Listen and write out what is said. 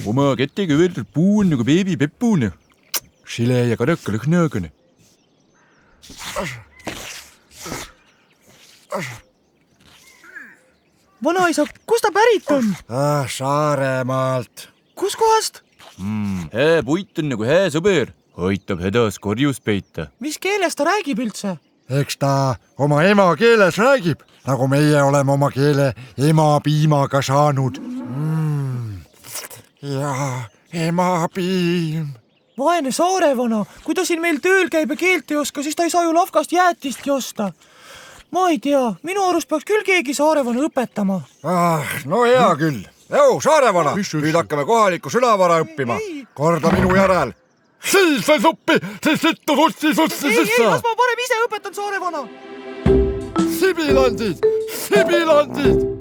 Oma kätega võrdled puu on nagu beebi peppuune. Šile ja kadaka lõhnagane. Vanaisa, kust ta pärit on? Saaremaalt. Kus kohast? Hää puit on nagu hää sõber. Aitab hädas korjus peita. Mis keeles ta räägib üldse? Eks ta oma emakeeles räägib, nagu meie oleme oma keele emapiimaga saanud. Ja emapiim. Vaene saarevana, kui ta siin meil tööl käib ja keelt ei oska, siis ta ei saa ju lafkast jäätistki osta. Ma ei tea, minu arust peaks küll keegi saarevana õpetama. No hea küll. Jou, saarevana, nüüd hakkame kohalikku sõnavara õppima. Korda minu järel. Siis sai suppi, siis sittu sussi Ei, kas ma parem ise õpetan saarevana? Sibilandid, sibilandid.